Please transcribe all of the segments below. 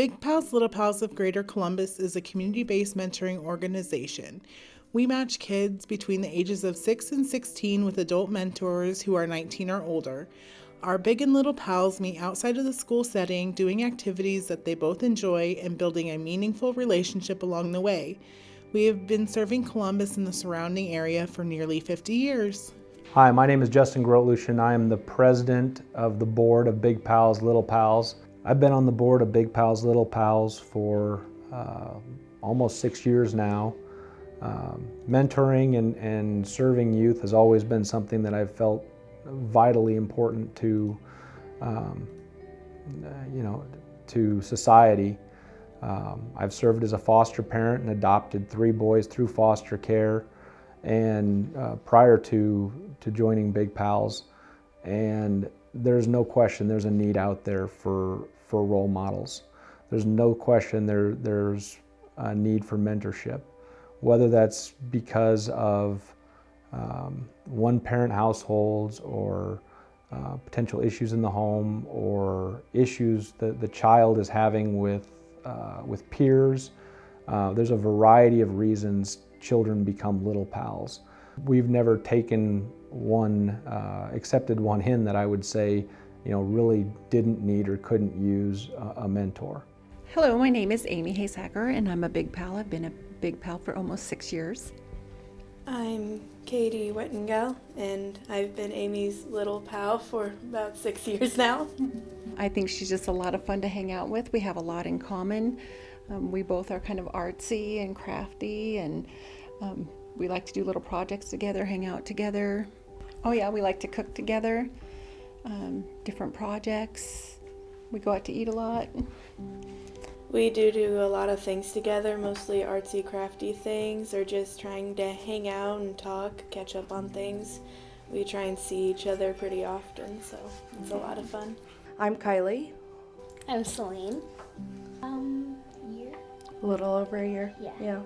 Big Pals Little Pals of Greater Columbus is a community-based mentoring organization. We match kids between the ages of 6 and 16 with adult mentors who are 19 or older. Our big and little pals meet outside of the school setting, doing activities that they both enjoy and building a meaningful relationship along the way. We have been serving Columbus and the surrounding area for nearly 50 years. Hi, my name is Justin Grotlution. I am the president of the board of Big Pals Little Pals. I've been on the board of Big Pals Little Pals for almost 6 years now. Mentoring and serving youth has always been something that I've felt vitally important to, to society. I've served as a foster parent and adopted 3 boys through foster care, and prior to joining Big Pals, and there's no question there's a need out there for role models. There's no question there's a need for mentorship, whether that's because of one-parent households or potential issues in the home or issues that the child is having with peers. There's a variety of reasons children become little pals. We've never taken accepted one in that I would say, really didn't need or couldn't use a mentor. Hello, my name is Amy Haysacker, and I'm a Big Pal. I've been a Big Pal for almost 6 years. I'm Katie Wettengel, and I've been Amy's little pal for about 6 years now. I think she's just a lot of fun to hang out with. We have a lot in common. We both are kind of artsy and crafty, and we like to do little projects together, hang out together. Oh yeah, we like to cook together, different projects. We go out to eat a lot. We do a lot of things together, mostly artsy, crafty things, or just trying to hang out and talk, catch up on things. We try and see each other pretty often, so it's a lot of fun. I'm Kylie. I'm Celine. Year? A little over a year. Yeah.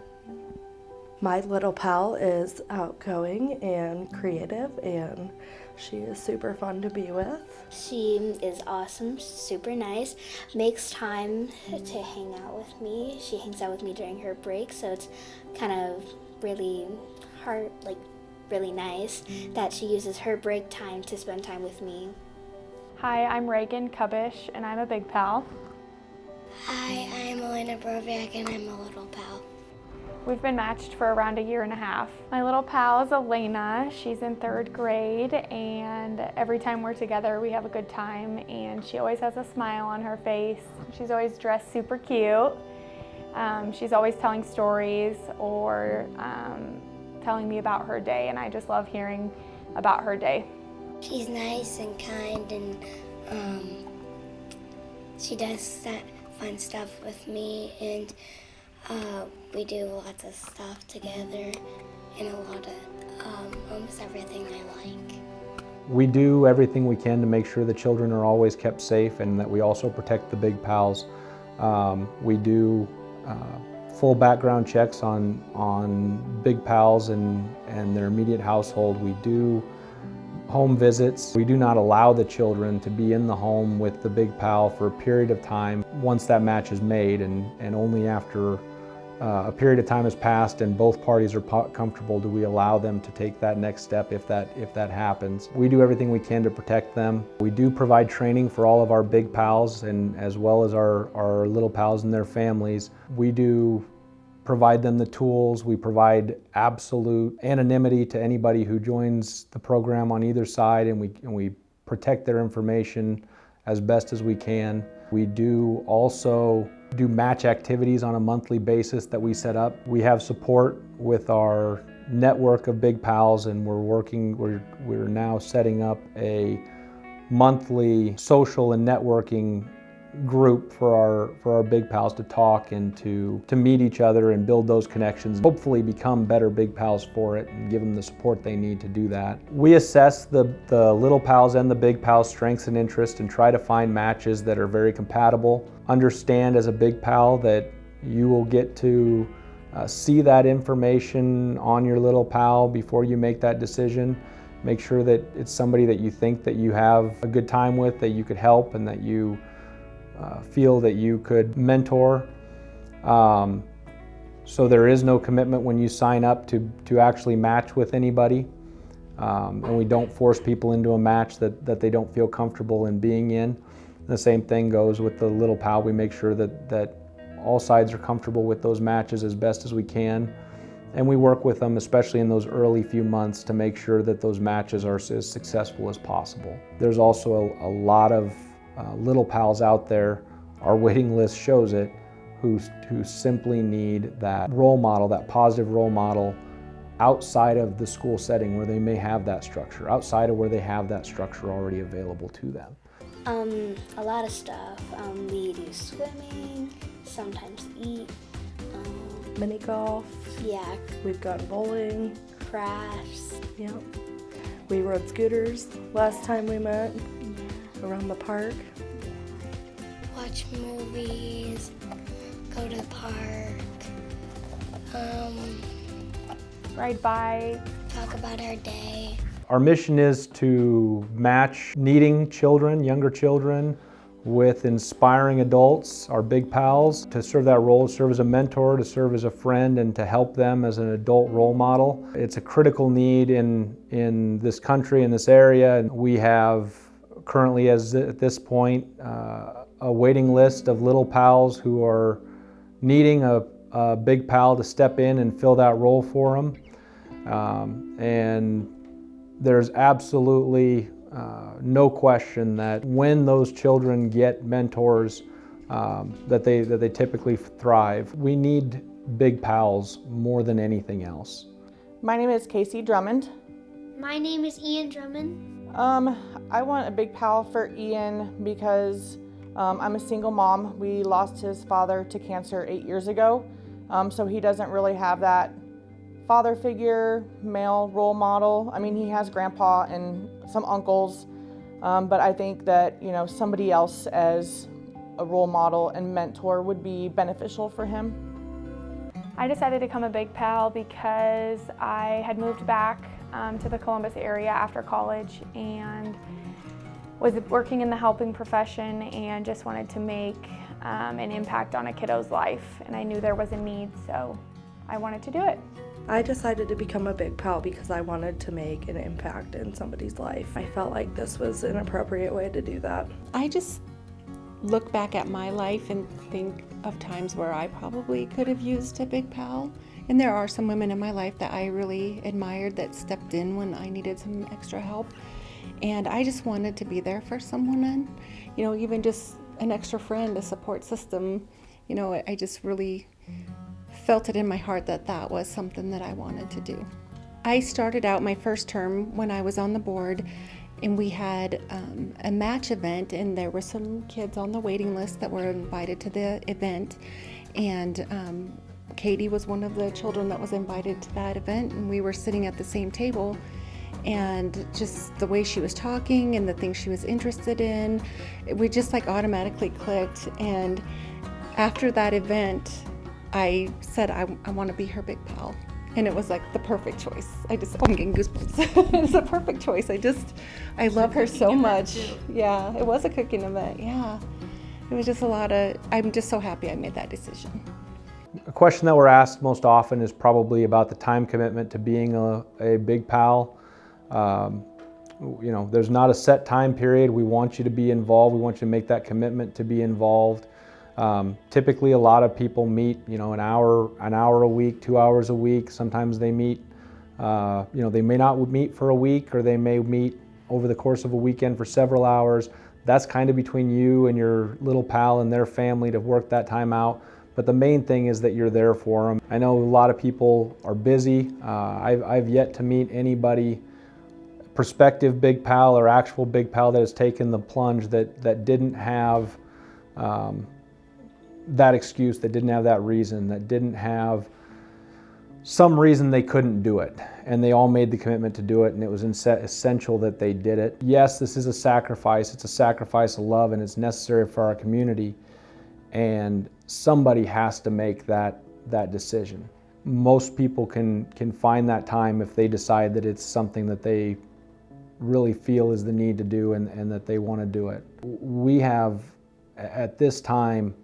My little pal is outgoing and creative, and she is super fun to be with. She is awesome, super nice, makes time to hang out with me. She hangs out with me during her break, so it's kind of really really nice that she uses her break time to spend time with me. Hi, I'm Reagan Kubish, and I'm a Big Pal. Hi, I'm Elena Broviak, and I'm a little pal. We've been matched for around 1.5 years. My little pal is Elena. She's in 3rd grade, and every time we're together we have a good time, and she always has a smile on her face. She's always dressed super cute. She's always telling stories or telling me about her day, and I just love hearing about her day. She's nice and kind, and she does that fun stuff with me, and we do lots of stuff together, and a lot of almost everything I like. We do everything we can to make sure the children are always kept safe and that we also protect the Big Pals. We do full background checks on Big Pals and their immediate household. We do home visits. We do not allow the children to be in the home with the Big Pal for a period of time once that match is made, and only after a period of time has passed and both parties are comfortable do we allow them to take that next step if that happens. We do everything we can to protect them. We do provide training for all of our Big Pals, and as well as our little pals and their families. We do provide them the tools. We provide absolute anonymity to anybody who joins the program on either side, and we protect their information as best as we can. We do also do match activities on a monthly basis that we set up. We have support with our network of Big Pals, and we're now setting up a monthly social and networking group for our Big Pals to talk and to meet each other and build those connections, hopefully become better Big Pals for it and give them the support they need to do that. We assess the Little Pals and the Big Pals' strengths and interests and try to find matches that are very compatible. Understand as a Big Pal that you will get to see that information on your Little Pal before you make that decision. Make sure that it's somebody that you think that you have a good time with, that you could help, and that you feel that you could mentor. So there is no commitment when you sign up to actually match with anybody. And we don't force people into a match that they don't feel comfortable in being in. The same thing goes with the Little Pal. We make sure that all sides are comfortable with those matches as best as we can. And we work with them, especially in those early few months, to make sure that those matches are as successful as possible. There's also a lot of Little Pals out there, our waiting list shows it, who simply need that role model, that positive role model outside of the school setting where they may have that structure, outside of where they have that structure already available to them. A lot of stuff. We do swimming, sometimes eat. Mini golf. Yeah, We've gone bowling. crafts. Yeah. We rode scooters last time we met around the park. Watch movies, go to the park, Ride bike. talk about our day. Our mission is to match needing children, younger children, with inspiring adults, our big pals, to serve that role, to serve as a mentor, to serve as a friend, and to help them as an adult role model. It's a critical need in this country, in this area. And we have currently, at this point, a waiting list of Little Pals who are needing a big pal to step in and fill that role for them. And there's absolutely no question that when those children get mentors, that they typically thrive. We need big pals more than anything else. My name is Casey Drummond. My name is Ian Drummond. I want a big pal for Ian because I'm a single mom. We lost his father to cancer 8 years ago, so he doesn't really have that father figure, male role model. I mean, he has grandpa and some uncles, but I think that, somebody else as a role model and mentor would be beneficial for him. I decided to become a big pal because I had moved back to the Columbus area after college and was working in the helping profession and just wanted to make an impact on a kiddo's life. And I knew there was a need, so I wanted to do it. I decided to become a big pal because I wanted to make an impact in somebody's life. I felt like this was an appropriate way to do that. I just look back at my life and think of times where I probably could have used a big pal. And there are some women in my life that I really admired that stepped in when I needed some extra help. And I just wanted to be there for someone, even just an extra friend, a support system. I just really felt it in my heart that that was something that I wanted to do. I started out my first term when I was on the board, and we had a match event, and there were some kids on the waiting list that were invited to the event, and Katie was one of the children that was invited to that event, and we were sitting at the same table, and just the way she was talking and the things she was interested in, we just automatically clicked. And after that event, I said I want to be her big pal, and it was the perfect choice. I'm getting goosebumps. It's a perfect choice. I love her so much. Yeah, it was a cooking event. Yeah, it was just I'm just so happy I made that decision. A question that we're asked most often is probably about the time commitment to being a big pal. There's not a set time period. We want you to be involved. We want you to make that commitment to be involved. Typically, a lot of people meet, an hour a week, 2 hours a week. Sometimes they meet, they may not meet for a week, or they may meet over the course of a weekend for several hours. That's kind of between you and your little pal and their family to work that time out. But the main thing is that you're there for them. I know a lot of people are busy. I've yet to meet anybody, prospective big pal or actual big pal, that has taken the plunge that didn't have that excuse, that didn't have that reason, that didn't have some reason they couldn't do it. And they all made the commitment to do it, and it was essential that they did it. Yes, this is a sacrifice. It's a sacrifice of love, and it's necessary for our community. And somebody has to make that decision. Most people can find that time if they decide that it's something that they really feel is the need to do, and that they want to do it. We have at this time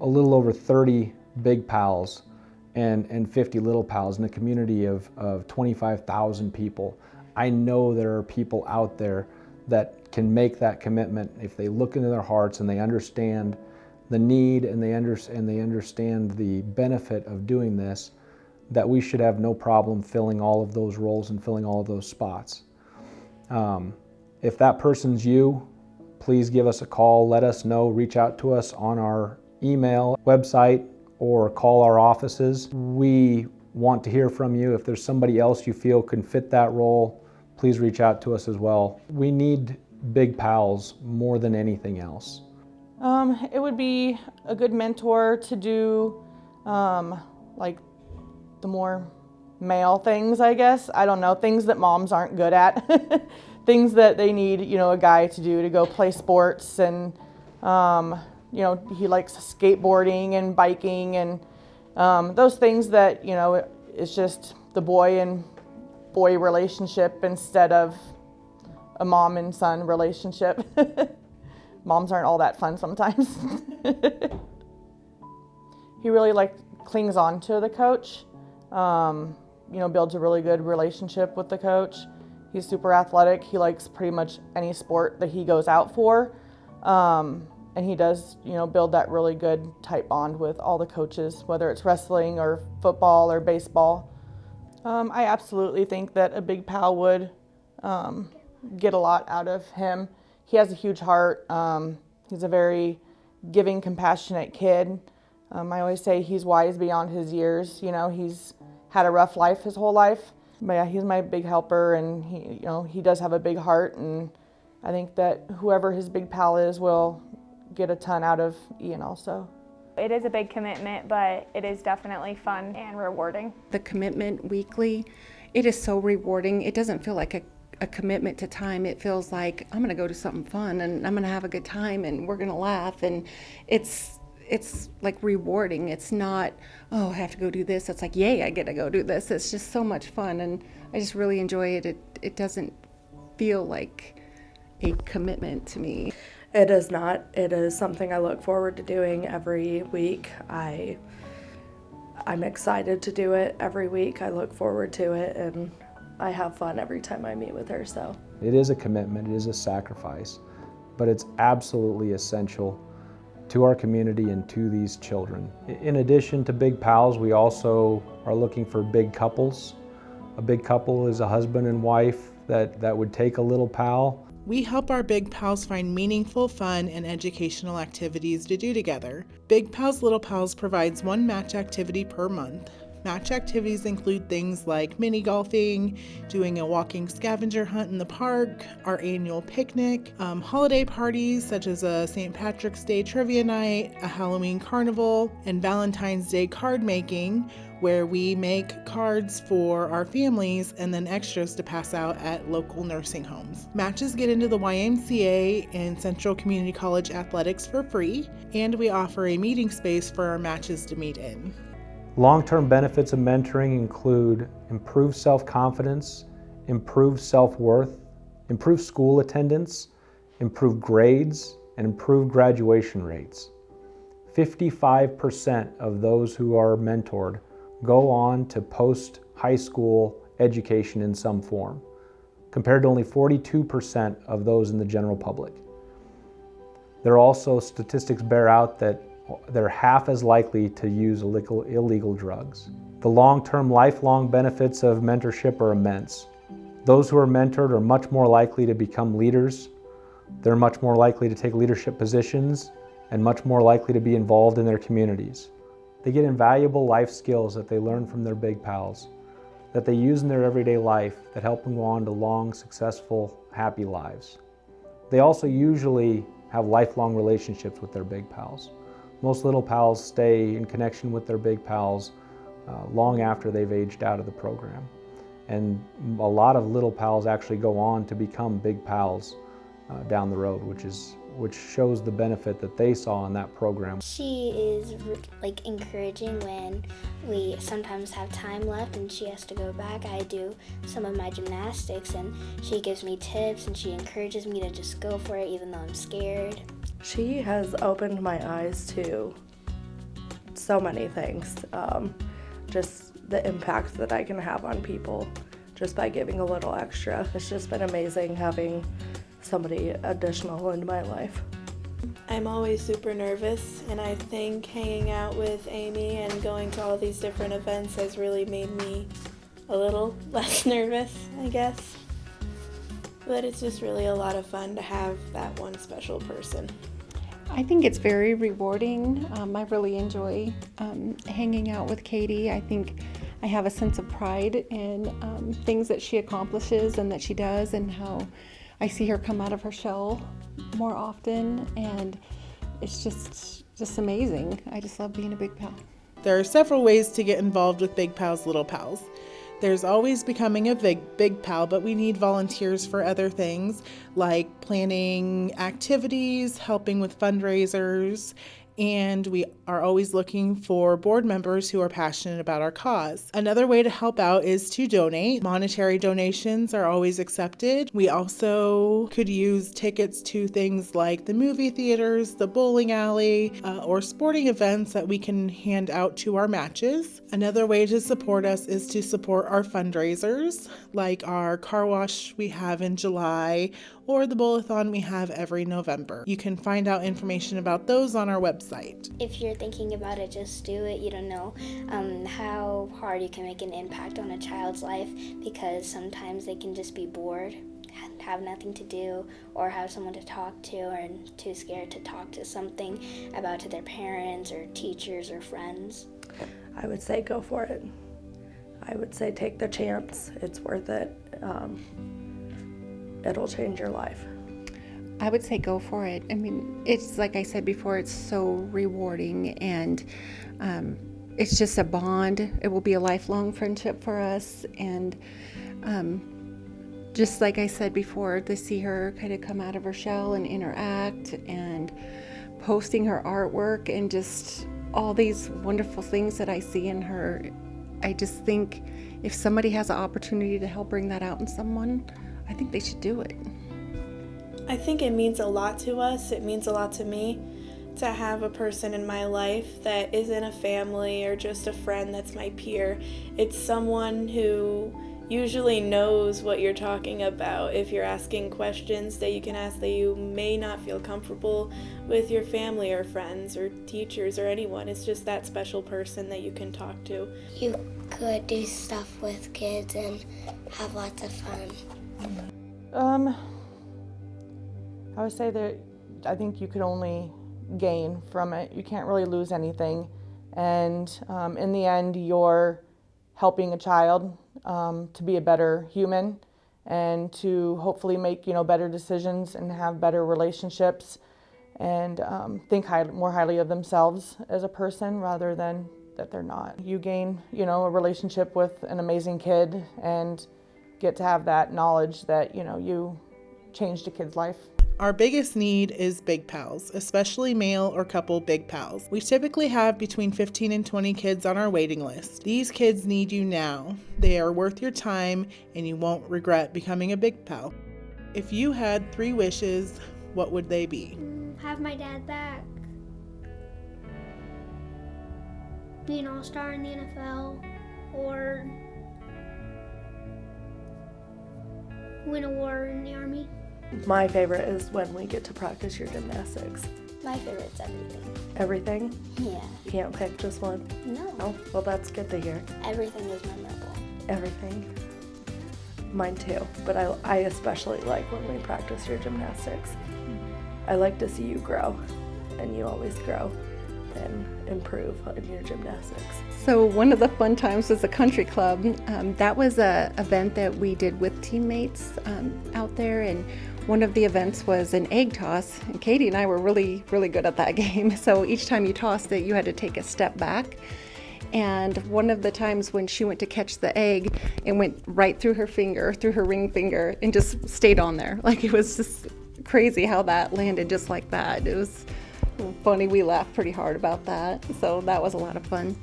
a little over 30 big pals and 50 little pals in a community of 25,000 people. I know there are people out there that can make that commitment if they look into their hearts and they understand the need and they understand the benefit of doing this, that we should have no problem filling all of those roles and filling all of those spots. If that person's you, please give us a call, let us know, reach out to us on our email, website, or call our offices. We want to hear from you. If there's somebody else you feel can fit that role, please reach out to us as well. We need big pals more than anything else. It would be a good mentor to do like the more male things, I guess. I don't know, things that moms aren't good at. Things that they need, a guy to do, to go play sports, and he likes skateboarding and biking and those things that, it's just the boy and boy relationship instead of a mom and son relationship. Moms aren't all that fun sometimes. He really clings on to the coach, builds a really good relationship with the coach. He's super athletic. He likes pretty much any sport that he goes out for. And he does, build that really good tight bond with all the coaches, whether it's wrestling or football or baseball. I absolutely think that a big pal would get a lot out of him. He has a huge heart. He's a very giving, compassionate kid. I always say he's wise beyond his years. He's had a rough life his whole life. But yeah, he's my big helper, and he does have a big heart, and I think that whoever his big pal is will get a ton out of Ian also. It is a big commitment, but it is definitely fun and rewarding. The commitment weekly, it is so rewarding. It doesn't feel like a commitment to time. It feels like I'm gonna go do something fun and I'm gonna have a good time and we're gonna laugh, and it's like rewarding. It's not, oh, I have to go do this. It's like, yay, I get to go do this. It's just so much fun, and I just really enjoy it. It doesn't feel like a commitment to me. It is not. It is something I look forward to doing every week. I'm excited to do it every week. I look forward to it, and I have fun every time I meet with her. So it is a commitment, it is a sacrifice, but it's absolutely essential to our community and to these children. In addition to big pals, we also are looking for big couples. A big couple is a husband and wife that would take a little pal. We help our Big Pals find meaningful, fun, and educational activities to do together. Big Pals Little Pals provides one match activity per month. Match activities include things like mini golfing, doing a walking scavenger hunt in the park, our annual picnic, holiday parties such as a St. Patrick's Day trivia night, a Halloween carnival, and Valentine's Day card making, where we make cards for our families and then extras to pass out at local nursing homes. Matches get into the YMCA and Central Community College athletics for free, and we offer a meeting space for our matches to meet in. Long-term benefits of mentoring include improved self-confidence, improved self-worth, improved school attendance, improved grades, and improved graduation rates. 55% of those who are mentored go on to post-high school education in some form, compared to only 42% of those in the general public. There are also statistics bear out that they're half as likely to use illegal drugs. The long-term, lifelong benefits of mentorship are immense. Those who are mentored are much more likely to become leaders. They're much more likely to take leadership positions and much more likely to be involved in their communities. They get invaluable life skills that they learn from their big pals, that they use in their everyday life that help them go on to long, successful, happy lives. They also usually have lifelong relationships with their big pals. Most little pals stay in connection with their big pals long after they've aged out of the program. And a lot of little pals actually go on to become big pals down the road, which shows the benefit that they saw in that program. She is encouraging when we sometimes have time left and she has to go back. I do some of my gymnastics and she gives me tips and she encourages me to just go for it even though I'm scared. She has opened my eyes to so many things. Just the impact that I can have on people just by giving a little extra. It's just been amazing having somebody additional in my life. I'm always super nervous, and I think hanging out with Amy and going to all these different events has really made me a little less nervous, I guess. But it's just really a lot of fun to have that one special person. I think it's very rewarding. I really enjoy hanging out with Katie. I think I have a sense of pride in things that she accomplishes and that she does, and how I see her come out of her shell more often, and it's just amazing. I just love being a Big Pal. There are several ways to get involved with Big Pals, Little Pals. There's always becoming a big pal, but we need volunteers for other things like planning activities, helping with fundraisers, and we are always looking for board members who are passionate about our cause. Another way to help out is to donate. Monetary donations are always accepted. We also could use tickets to things like the movie theaters, the bowling alley, or sporting events that we can hand out to our matches. Another way to support us is to support our fundraisers, like our car wash we have in July, or the bowl-a-thon we have every November. You can find out information about those on our website. If you're thinking about it, just do it. You don't know how hard you can make an impact on a child's life, because sometimes they can just be bored, have nothing to do, or have someone to talk to, or too scared to talk to something about to their parents or teachers or friends. I would say go for it. I would say take the chance. It's worth it. It'll change your life. I would say go for it. I mean, it's like I said before, it's so rewarding, and it's just a bond. It will be a lifelong friendship for us, and just like I said before, to see her kind of come out of her shell and interact and posting her artwork and just all these wonderful things that I see in her, I just think if somebody has an opportunity to help bring that out in someone, I think they should do it. I think it means a lot to us. It means a lot to me to have a person in my life that isn't a family or just a friend that's my peer. It's someone who usually knows what you're talking about. If you're asking questions that you can ask that you may not feel comfortable with your family or friends or teachers or anyone, it's just that special person that you can talk to. You could do stuff with kids and have lots of fun. I would say that I think you could only gain from it. You can't really lose anything. And in the end, you're helping a child to be a better human and to hopefully make, better decisions and have better relationships and think more highly of themselves as a person rather than that they're not. You gain, a relationship with an amazing kid and get to have that knowledge that, you changed a kid's life. Our biggest need is Big Pals, especially male or couple Big Pals. We typically have between 15 and 20 kids on our waiting list. These kids need you now. They are worth your time, and you won't regret becoming a Big Pal. If you had 3 wishes, what would they be? Have my dad back. Be an all-star in the NFL, or win a war in the Army. My favorite is when we get to practice your gymnastics. My favorite's everything. Everything? Yeah. You can't pick just one? No. Oh, well, that's good to hear. Everything is memorable. Everything. Mine too, but I especially like when we practice your gymnastics. I like to see you grow, and you always grow and improve in your gymnastics. So one of the fun times was the country club. That was an event that we did with teammates out there, and one of the events was an egg toss, and Katie and I were really, really good at that game. So each time you tossed it, you had to take a step back. And one of the times when she went to catch the egg, it went right through her finger, through her ring finger, and just stayed on there. Like, it was just crazy how that landed just like that. It was funny. We laughed pretty hard about that. So that was a lot of fun.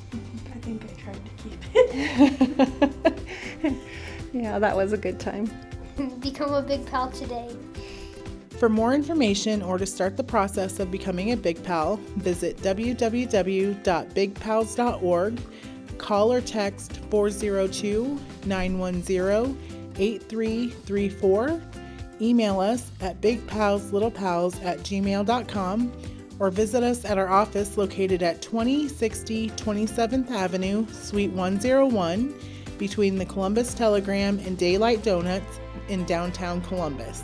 I think I tried to keep it. Yeah, that was a good time. Become a Big Pal today. For more information or to start the process of becoming a Big Pal, visit www.bigpals.org, call or text 402-910-8334, email us at bigpalslittlepals@gmail.com, or visit us at our office located at 2060 27th Avenue, Suite 101, between the Columbus Telegram and Daylight Donuts in downtown Columbus.